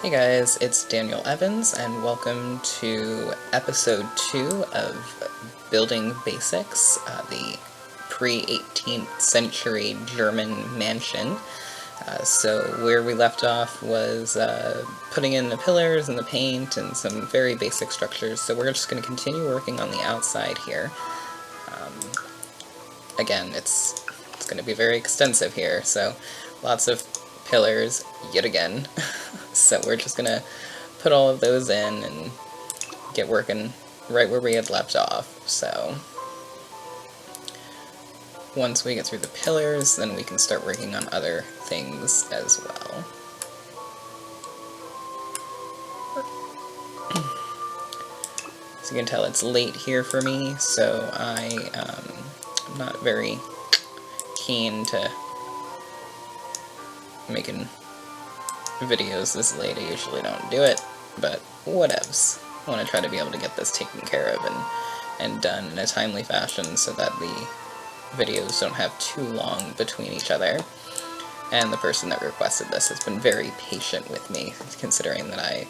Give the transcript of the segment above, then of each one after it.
Hey guys, it's Daniel Evans, and welcome to episode 2 of Building Basics, the pre-18th century German mansion. So where we left off was putting in the pillars and the paint and some very basic structures, so we're just going to continue working on the outside here. Again, it's going to be very extensive here, so lots of pillars yet again. So we're just going to put all of those in and get working right where we had left off. So once we get through the pillars, then we can start working on other things as well. So you can tell it's late here for me, so I'm not very keen to making videos this late. I usually don't do it, but whatevs. I want to try to be able to get this taken care of and done in a timely fashion so that the videos don't have too long between each other. And the person that requested this has been very patient with me, considering that I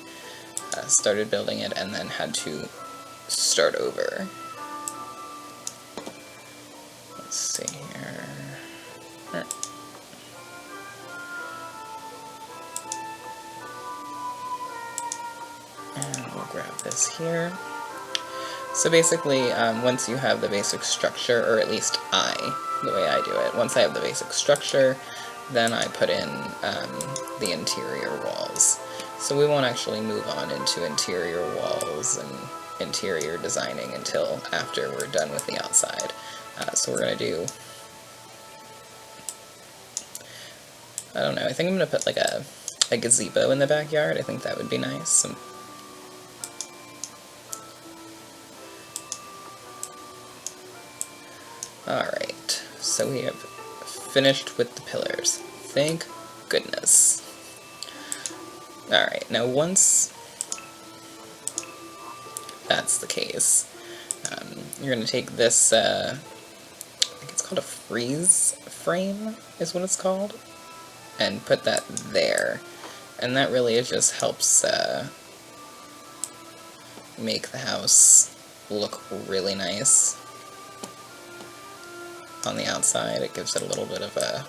started building it and then had to start over. Let's see here. And we'll grab this here. So basically, once you have the basic structure, or at least the way I do it, once I have the basic structure, then I put in the interior walls. So we won't actually move on into interior walls and interior designing until after we're done with the outside. So we're going to do, I don't know, I think I'm going to put like a gazebo in the backyard. I think that would be nice. Alright, so we have finished with the pillars. Thank goodness. Alright, now once that's the case, you're going to take this, I think it's called a freeze frame, is what it's called, and put that there. And that really just helps make the house look really nice. On the outside, it gives it a little bit of a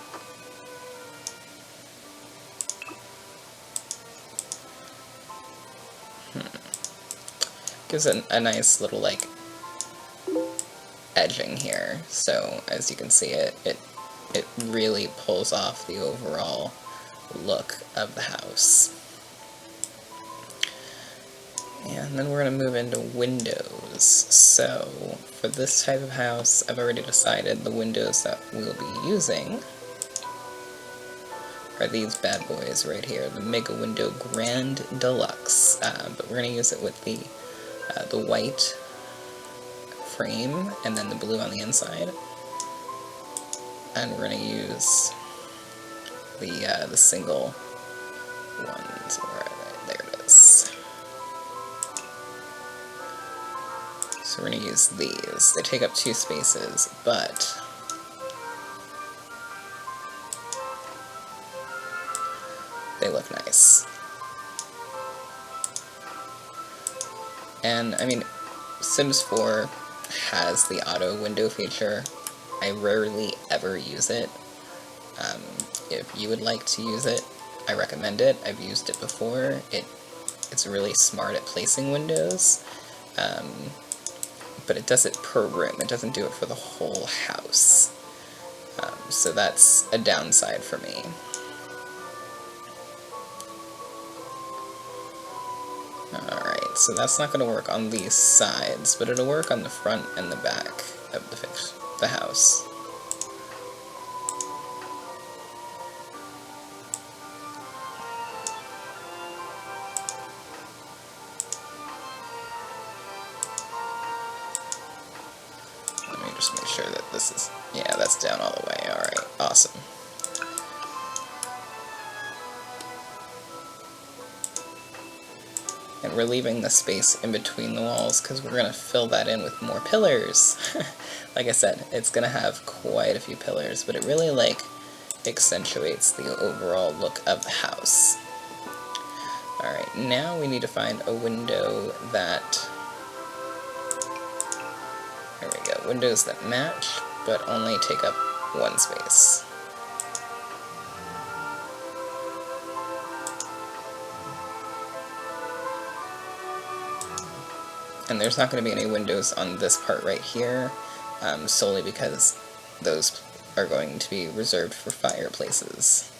gives it a nice little like edging here. So as you can see, it really pulls off the overall look of the house. And then we're going to move into windows. So for this type of house, I've already decided the windows that we'll be using are these bad boys right here, the Mega Window Grand Deluxe. But we're going to use it with the white frame and then the blue on the inside. And we're going to use the single ones. Where are they? There it is. So we're going to use these. They take up 2 spaces, but they look nice. And, I mean, Sims 4 has the auto window feature. I rarely ever use it. If you would like to use it, I recommend it. I've used it before. It's really smart at placing windows. But it does it per room. It doesn't do it for the whole house. So that's a downside for me. Alright, so that's not going to work on these sides, but it'll work on the front and the back of the house. Just make sure that this is, yeah, that's down all the way. Alright, awesome. And we're leaving the space in between the walls because we're going to fill that in with more pillars. Like I said, it's going to have quite a few pillars, but it really, like, accentuates the overall look of the house. Alright, now we need to find a window that... There we go. Windows that match, but only take up one space. And there's not going to be any windows on this part right here, solely because those are going to be reserved for fireplaces.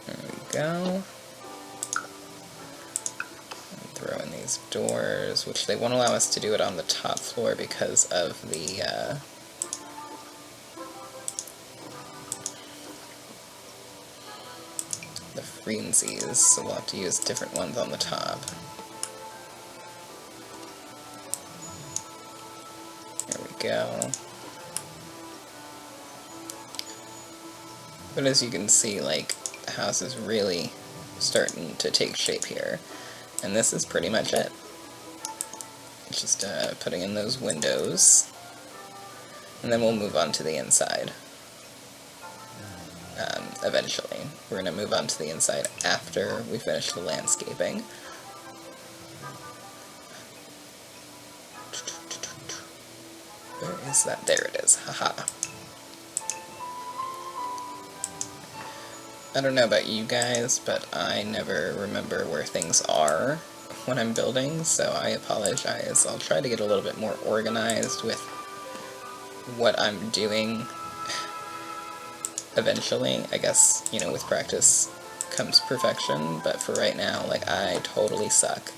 There we go. Throw in these doors, which they won't allow us to do it on the top floor because of the frequencies, so we'll have to use different ones on the top. There we go. But as you can see, like, the house is really starting to take shape here. And this is pretty much it. Just putting in those windows. And then we'll move on to the inside. Eventually. We're going to move on to the inside after we finish the landscaping. Where is that? There it is. Haha. I don't know about you guys, but I never remember where things are when I'm building, so I apologize. I'll try to get a little bit more organized with what I'm doing eventually. I guess, you know, with practice comes perfection, but for right now, like, I totally suck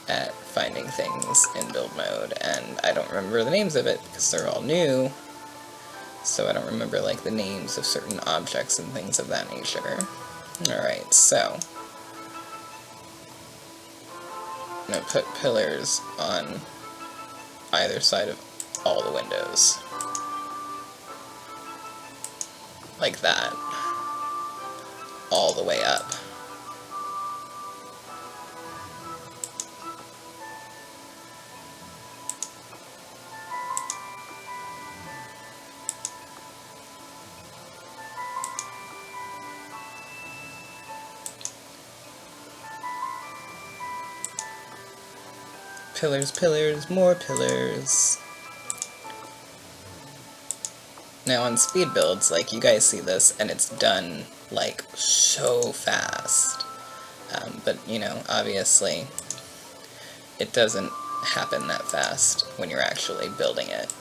at finding things in build mode, and I don't remember the names of it because they're all new, so I don't remember, like, the names of certain objects and things of that nature. Alright, so I'm going to put pillars on either side of all the windows. Like that. All the way up. Pillars, pillars, more pillars. Now on speed builds, like, you guys see this, and it's done, like, so fast. But, you know, obviously, it doesn't happen that fast when you're actually building it.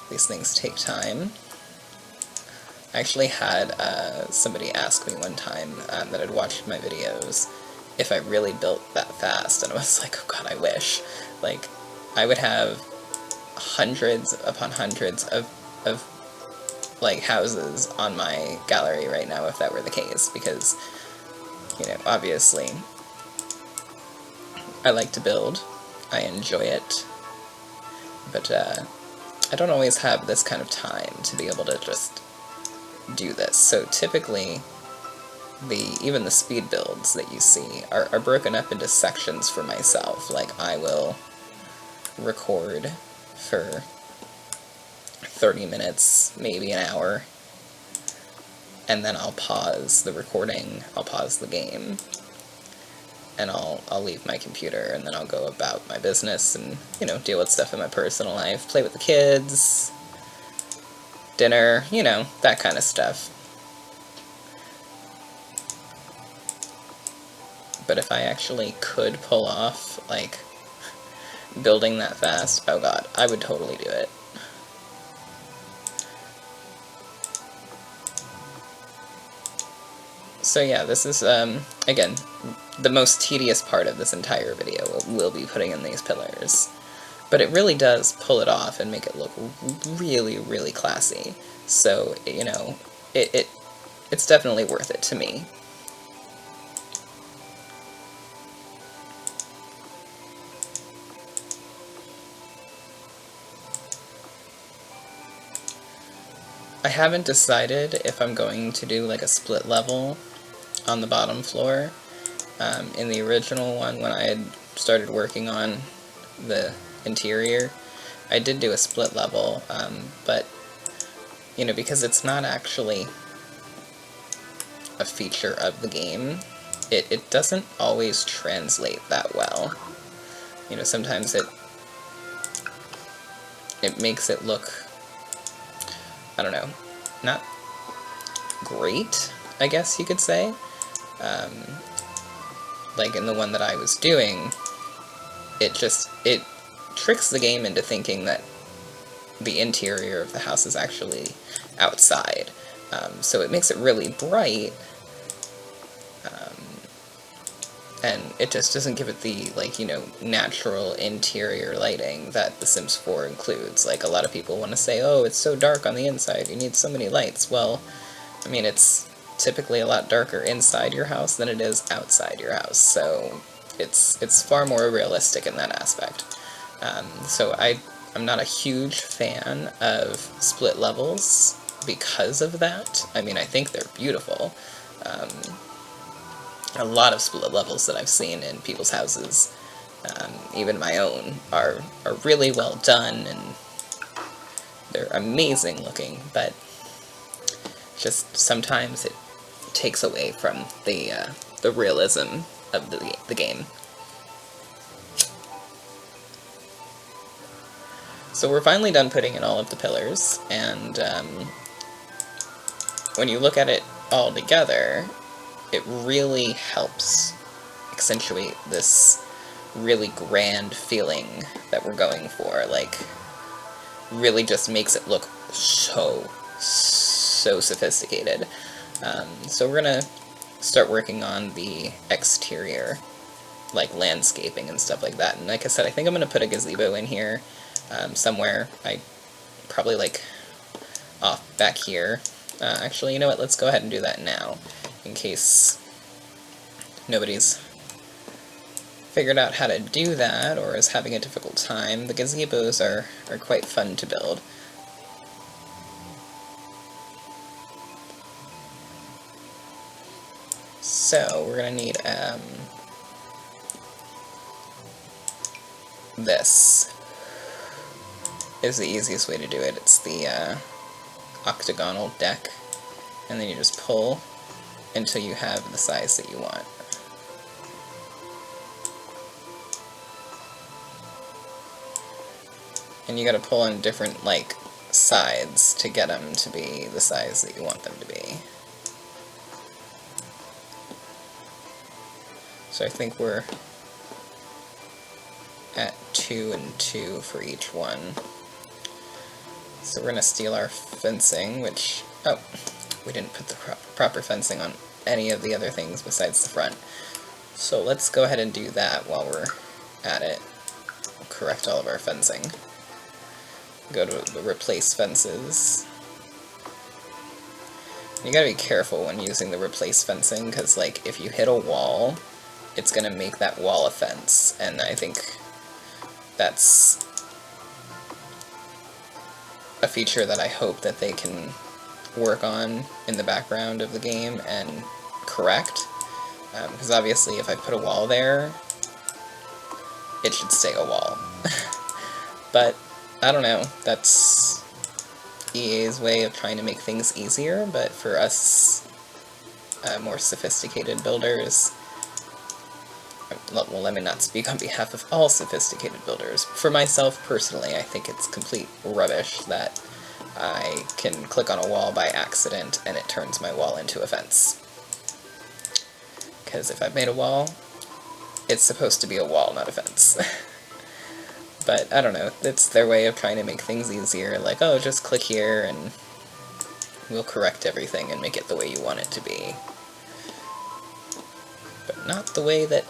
These things take time. I actually had somebody ask me one time that had watched my videos if I really built that fast, and I was like, oh god, I wish. Like, I would have hundreds upon hundreds of like, houses on my gallery right now if that were the case, because, you know, obviously, I like to build, I enjoy it, but I don't always have this kind of time to be able to just do this. So typically, even the speed builds that you see are broken up into sections for myself. Like, I will record for 30 minutes, maybe an hour, and then I'll pause the recording, I'll pause the game, and I'll leave my computer, and then I'll go about my business and, you know, deal with stuff in my personal life, play with the kids, dinner, you know, that kind of stuff. But if I actually could pull off, like, building that fast, oh god, I would totally do it. So yeah, this is, again, the most tedious part of this entire video will be putting in these pillars. But it really does pull it off and make it look really, really classy. So, you know, it's definitely worth it to me. I haven't decided if I'm going to do, like, a split level on the bottom floor. In the original one, when I had started working on the interior, I did do a split level, but, you know, because it's not actually a feature of the game, it doesn't always translate that well. You know, sometimes it makes it look, I don't know, not great, I guess you could say. Like in the one that I was doing, it tricks the game into thinking that the interior of the house is actually outside. So it makes it really bright, and it just doesn't give it the, like, you know, natural interior lighting that The Sims 4 includes. Like, a lot of people want to say, oh, it's so dark on the inside, you need so many lights. Well, I mean, it's typically a lot darker inside your house than it is outside your house, so it's far more realistic in that aspect. So I'm not a huge fan of split levels because of that. I mean, I think they're beautiful. A lot of split levels that I've seen in people's houses, even my own, are really well done, and they're amazing looking, but just sometimes it takes away from the realism of the game. So we're finally done putting in all of the pillars, and when you look at it all together, it really helps accentuate this really grand feeling that we're going for. Like, really just makes it look so sophisticated. So we're gonna start working on the exterior, like landscaping and stuff like that. And like I said, I think I'm gonna put a gazebo in here somewhere. I probably, like, off back here. Actually, you know what? Let's go ahead and do that now, in case nobody's figured out how to do that or is having a difficult time. The gazebos are quite fun to build. So we're going to need this is the easiest way to do it. It's the octagonal deck, and then you just pull until you have the size that you want. And you gotta pull on different, like, sides to get them to be the size that you want them to be. So I think we're at 2 and 2 for each one. So we're going to steal our fencing, which, oh, we didn't put the proper fencing on any of the other things besides the front. So let's go ahead and do that while we're at it. We'll correct all of our fencing. Go to the replace fences. You gotta be careful when using the replace fencing, because, like, if you hit a wall, it's gonna make that wall a fence, and I think that's a feature that I hope that they can work on in the background of the game and correct, because obviously if I put a wall there, it should stay a wall. But, I don't know, that's EA's way of trying to make things easier, but for us more sophisticated builders, well, let me not speak on behalf of all sophisticated builders. For myself, personally, I think it's complete rubbish that I can click on a wall by accident and it turns my wall into a fence. Because if I've made a wall, it's supposed to be a wall, not a fence. But, I don't know, it's their way of trying to make things easier, like, oh, just click here and we'll correct everything and make it the way you want it to be. But not the way that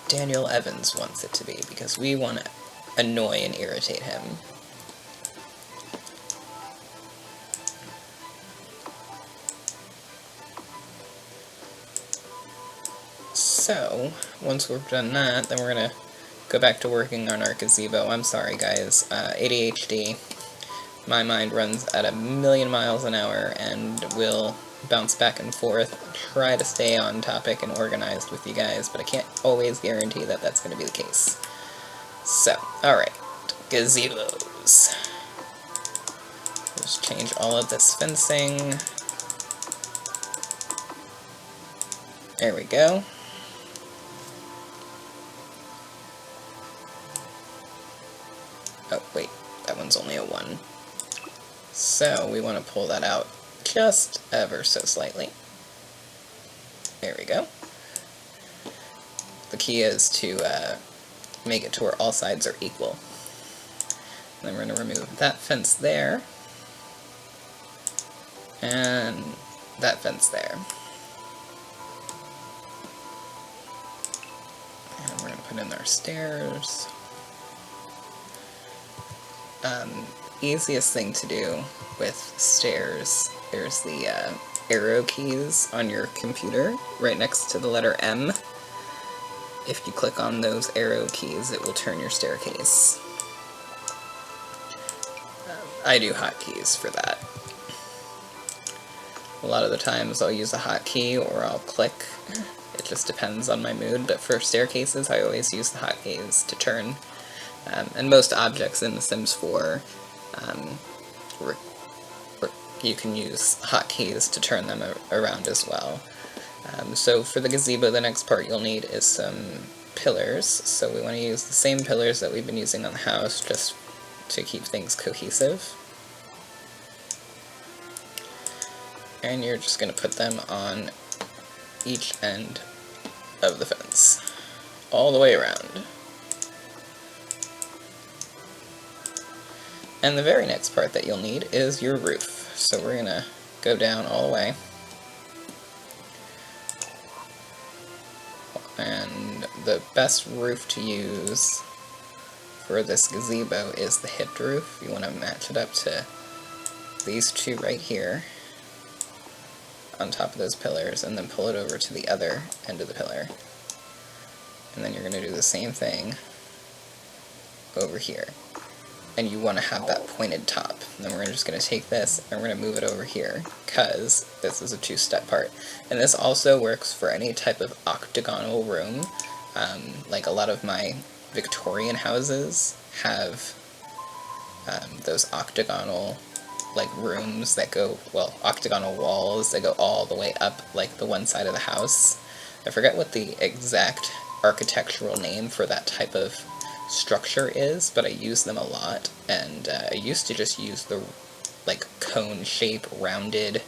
Daniel Evans wants it to be, because we want to annoy and irritate him. So, once we've done that, then we're going to go back to working on our gazebo. I'm sorry, guys. ADHD. My mind runs at 1,000,000 miles an hour and will bounce back and forth, try to stay on topic and organized with you guys, but I can't always guarantee that that's going to be the case. So, alright. Gazebos. Let's change all of this fencing. There we go. Oh, wait, that one's only a 1. So we want to pull that out just ever so slightly. There we go. The key is to make it to where all sides are equal. And then we're going to remove that fence there, and that fence there. And we're going to put in our stairs. Easiest thing to do with stairs, there's the arrow keys on your computer right next to the letter M. If you click on those arrow keys, it will turn your staircase. I do hotkeys for that. A lot of the times I'll use a hotkey or I'll click. It just depends on my mood, but for staircases I always use the hotkeys to turn. And most objects in The Sims 4, you can use hotkeys to turn them around as well. So for the gazebo, the next part you'll need is some pillars. So we want to use the same pillars that we've been using on the house, just to keep things cohesive. And you're just going to put them on each end of the fence, all the way around. And the very next part that you'll need is your roof. So we're going to go down all the way. And the best roof to use for this gazebo is the hipped roof. You want to match it up to these two right here on top of those pillars, and then pull it over to the other end of the pillar. And then you're going to do the same thing over here. And you want to have that pointed top. And then we're just going to take this and we're going to move it over here, because this is a two-step part. And this also works for any type of octagonal room. Like a lot of my Victorian houses have those octagonal rooms that go, well, octagonal walls that go all the way up like the one side of the house. I forget what the exact architectural name for that type of structure is, but I use them a lot, and I used to just use the cone shape rounded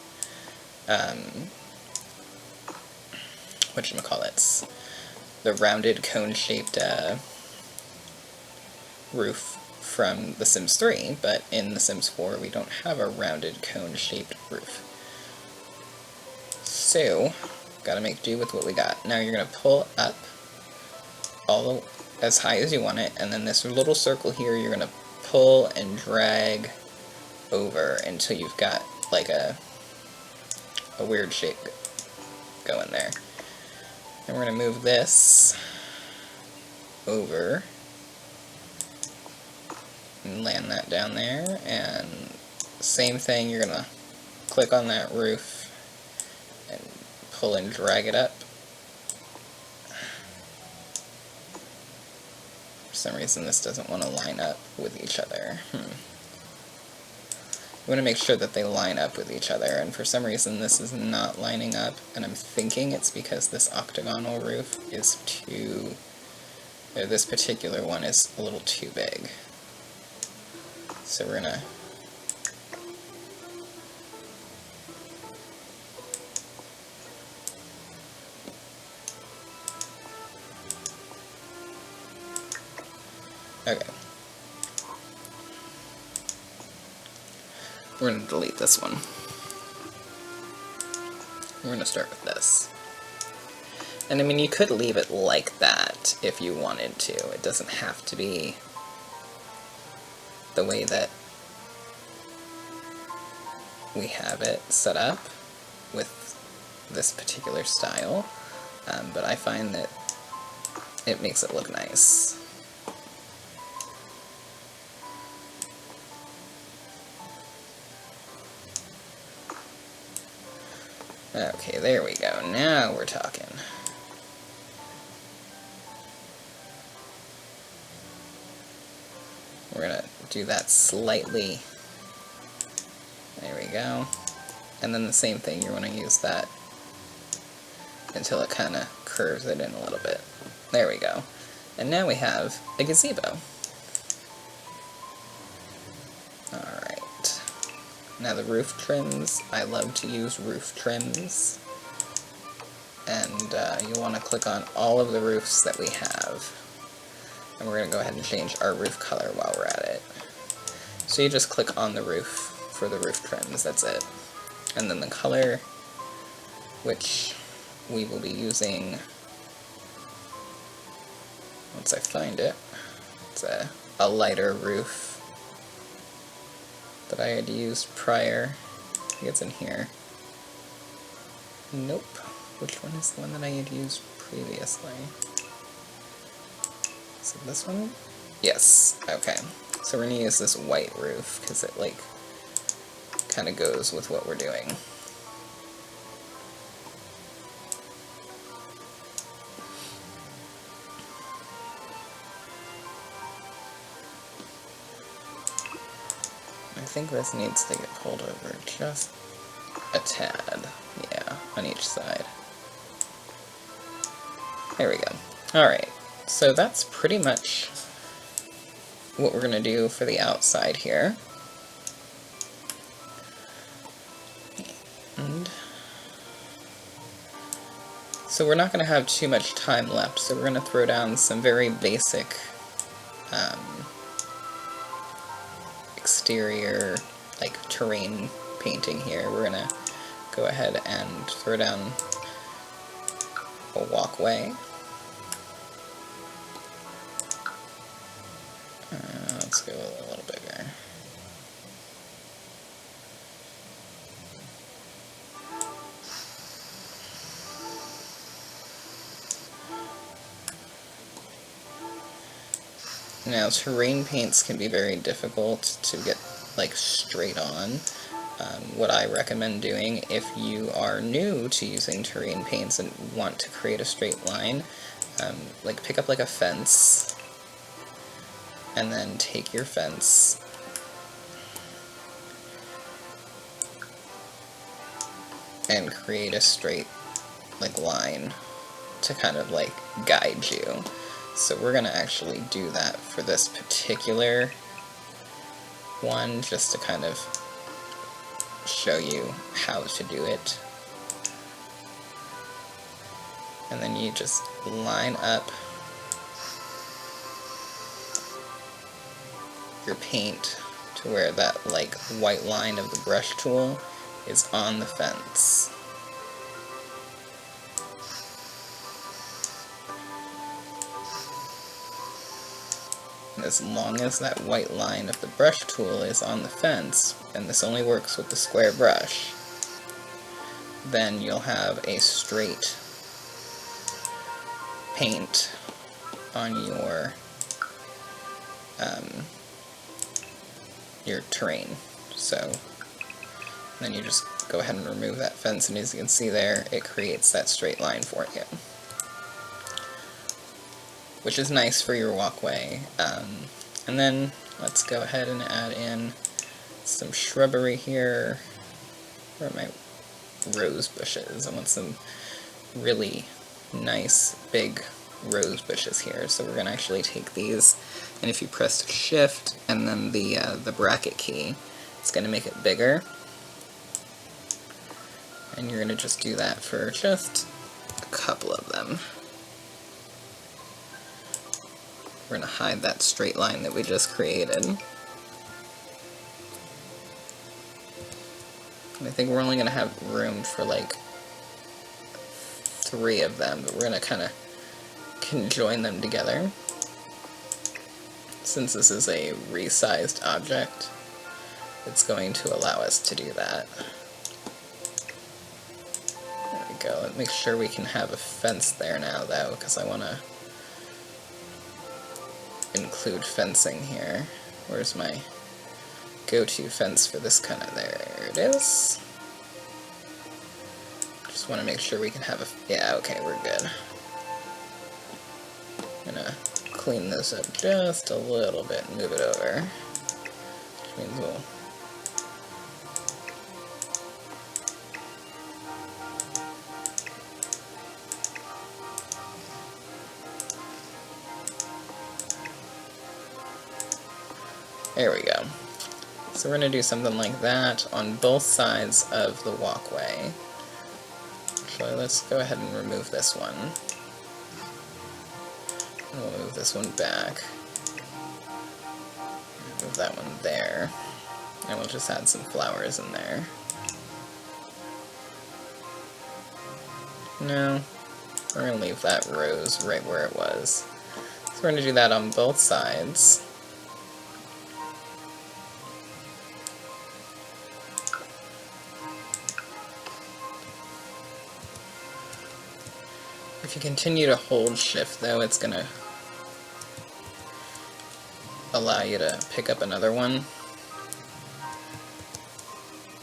whatchamacallits, the rounded cone shaped roof from The Sims 3, but in The Sims 4 we don't have a rounded cone shaped roof. So gotta make do with what we got. Now you're gonna pull up all as high as you want it, and then this little circle here you're going to pull and drag over until you've got like a weird shape going there. And we're going to move this over and land that down there, and same thing, you're going to click on that roof and pull and drag it up. For some reason this doesn't want to line up with each other. You want to make sure that they line up with each other, and for some reason this is not lining up, and I'm thinking it's because this octagonal roof is too, this particular one is a little too big. So we're gonna okay. We're going to delete this one. We're going to start with this. And I mean, you could leave it like that if you wanted to. It doesn't have to be the way that we have it set up with this particular style. But I find that it makes it look nice. Okay, there we go. Now we're talking. We're going to do that slightly. There we go. And then the same thing, you want to use that until it kind of curves it in a little bit. There we go. And now we have a gazebo. Alright. Now the roof trims. I love to use roof trims. And you want to click on all of the roofs that we have. And we're going to go ahead and change our roof color while we're at it. So you just click on the roof for the roof trims, that's it. And then the color, which we will be using, once I find it, it's a lighter roof that I had used prior. I think it's in here. Nope. Which one is the one that I had used previously? Is it this one? Yes, okay. So we're going to use this white roof, because it, like, kind of goes with what we're doing. I think this needs to get pulled over just a tad. Yeah, on each side. There we go. Alright, so that's pretty much what we're going to do for the outside here. And so we're not going to have too much time left, so we're going to throw down some very basic exterior, like, terrain painting here. We're going to go ahead and throw down a walkway. Let's go a little bigger. Now, terrain paints can be very difficult to get, like, straight on. What I recommend doing if you are new to using terrain paints and want to create a straight line, like, pick up, like, a fence, and then take your fence and create a straight, like, line to kind of, like, guide you. So we're going to actually do that for this particular one, just to kind of show you how to do it. And then you just line up your paint to where that, like, white line of the brush tool is on the fence. And as long as that white line of the brush tool is on the fence, and this only works with the square brush, then you'll have a straight paint on your terrain. So then you just go ahead and remove that fence, and as you can see there, it creates that straight line for you, which is nice for your walkway. And then let's go ahead and add in some shrubbery here. Where are my rose bushes? I want some really nice big rose bushes here. So we're going to actually take these, and if you press Shift and then the bracket key, it's going to make it bigger. And you're going to just do that for just a couple of them. We're going to hide that straight line that we just created. And I think we're only going to have room for like 3 of them, but we're going to kind of conjoin them together. Since this is a resized object, it's going to allow us to do that. There we go. Let's make sure we can have a fence there now, though, because I want to include fencing here. Where's my go-to fence for this kind of... There it is. Just want to make sure we can have a... Yeah, okay, we're good. I'm gonna clean this up just a little bit and move it over. Which means we'll... There we go. So we're going to do something like that on both sides of the walkway. Actually, let's go ahead and remove this one. And we'll move this one back. Move that one there. And we'll just add some flowers in there. No, we're going to leave that rose right where it was. So we're going to do that on both sides. If you continue to hold shift though, it's going to allow you to pick up another one.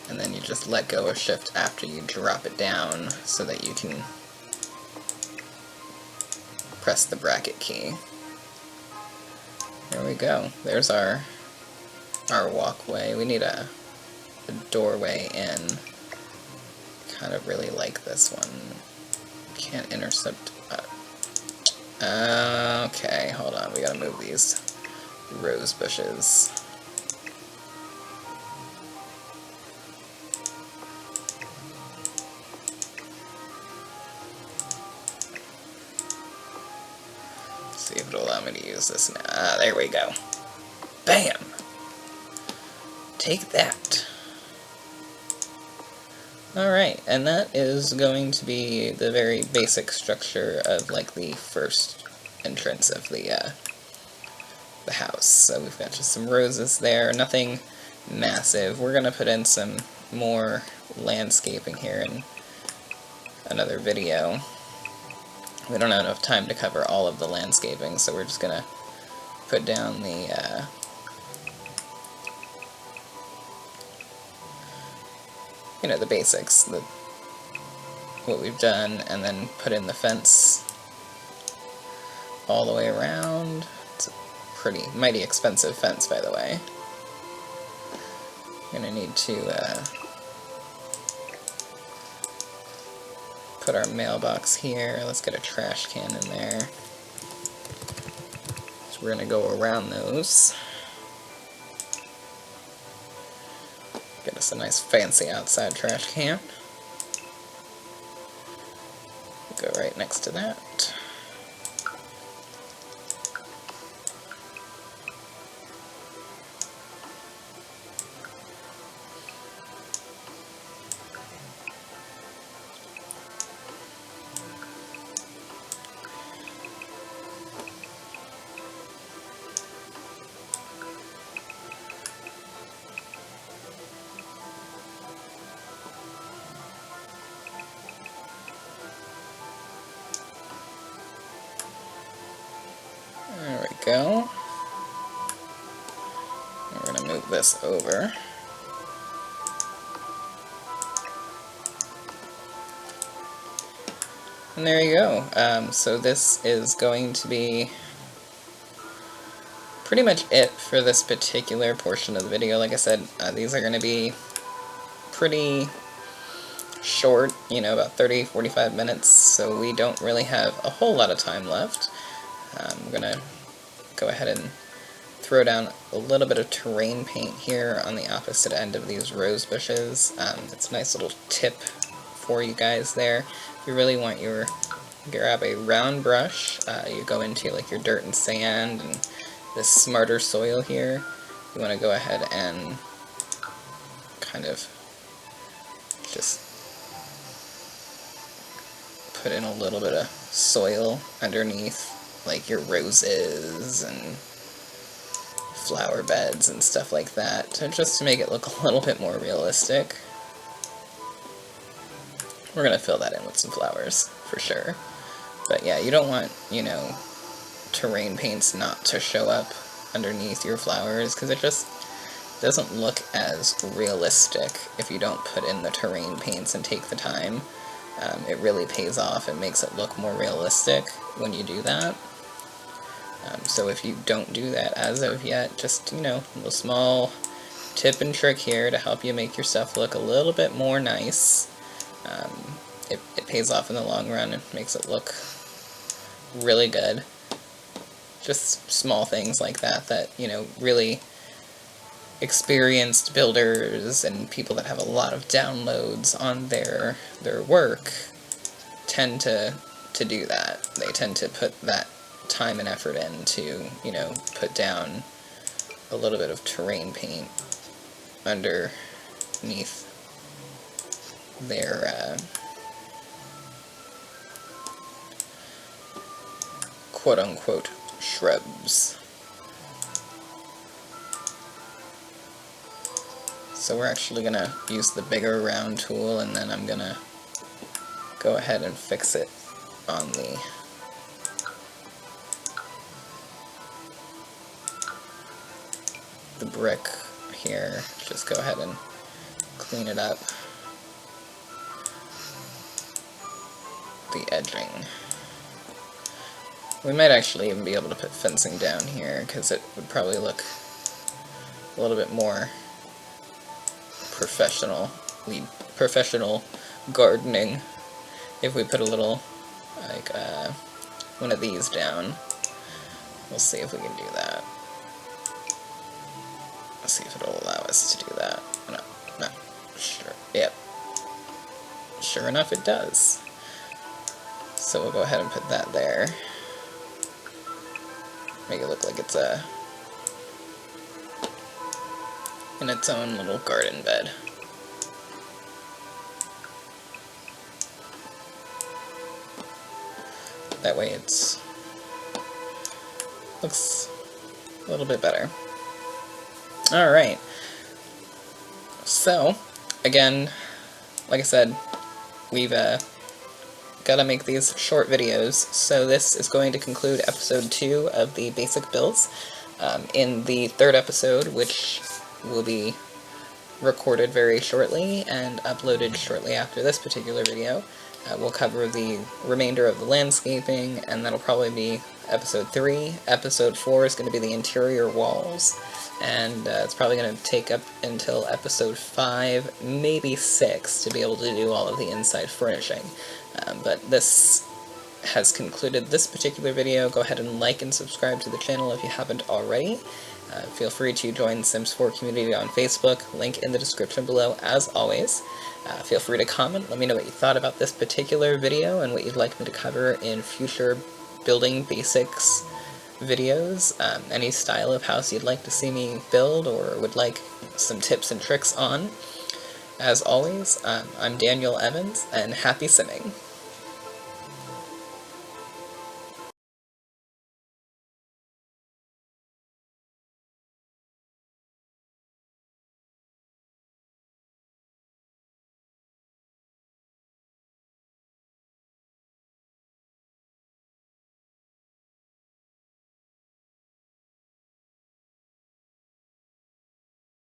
And then you just let go of shift after you drop it down so that you can press the bracket key. There we go. There's our walkway. We need a doorway in. Kind of really like this one. Can't intercept. Okay, hold on. We gotta move these rose bushes. See if it'll allow me to use this now. Ah, there we go. Bam! Take that. Alright, and that is going to be the very basic structure of like the first entrance of the house. So we've got just some roses there, nothing massive. We're going to put in some more landscaping here in another video. We don't have enough time to cover all of the landscaping, so we're just going to put down the you know, the basics, what we've done, and then put in the fence all the way around. It's a pretty, mighty expensive fence, by the way. We're going to need to put our mailbox here. Let's get a trash can in there. So we're going to go around those. Get us a nice fancy outside trash can. Go right next to that. There we go. We're going to move this over. And there you go. So this is going to be pretty much it for this particular portion of the video. Like I said, these are going to be pretty short, you know, about 30-45 minutes, so we don't really have a whole lot of time left. I'm going to go ahead and throw down a little bit of terrain paint here on the opposite end of these rose bushes. It's a nice little tip for you guys there. If you really want your, grab a round brush, you go into like your dirt and sand and this smarter soil here. You want to go ahead and kind of just put in a little bit of soil underneath like your roses and flower beds and stuff like that, just to make it look a little bit more realistic. We're going to fill that in with some flowers, for sure. But yeah, you don't want, you know, terrain paints not to show up underneath your flowers, because it just doesn't look as realistic if you don't put in the terrain paints and take the time. It really pays off and makes it look more realistic when you do that. So if you don't do that as of yet, just, you know, a little small tip and trick here to help you make your stuff look a little bit more nice. It pays off in the long run and makes it look really good. Just small things like that that, you know, really experienced builders and people that have a lot of downloads on their work tend to do that. They tend to put that time and effort in to, you know, put down a little bit of terrain paint underneath their quote-unquote shrubs. So we're actually going to use the bigger round tool, and then I'm going to go ahead and fix it on the brick here. Just go ahead and clean it up. The edging. We might actually even be able to put fencing down here, because it would probably look a little bit more professional gardening if we put a little, like, one of these down. We'll see if we can do that. Let's see if it'll allow us to do that. No, sure. Yep. Sure enough, it does. So we'll go ahead and put that there. Make it look like it's in its own little garden bed. That way it's looks a little bit better. Alright. So, again, like I said, we've gotta make these short videos, so this is going to conclude episode 2 of the basic builds. In the third episode, which will be recorded very shortly and uploaded shortly after this particular video, we'll cover the remainder of the landscaping, and that'll probably be episode 3. Episode 4 is going to be the interior walls, and it's probably going to take up until episode 5, maybe 6, to be able to do all of the inside furnishing. But this has concluded this particular video. Go ahead and like and subscribe to the channel if you haven't already. Feel free to join Sims 4 community on Facebook, link in the description below as always. Feel free to comment, let me know what you thought about this particular video and what you'd like me to cover in future building basics videos. Any style of house you'd like to see me build or would like some tips and tricks on. As always, I'm Daniel Evans, and happy simming!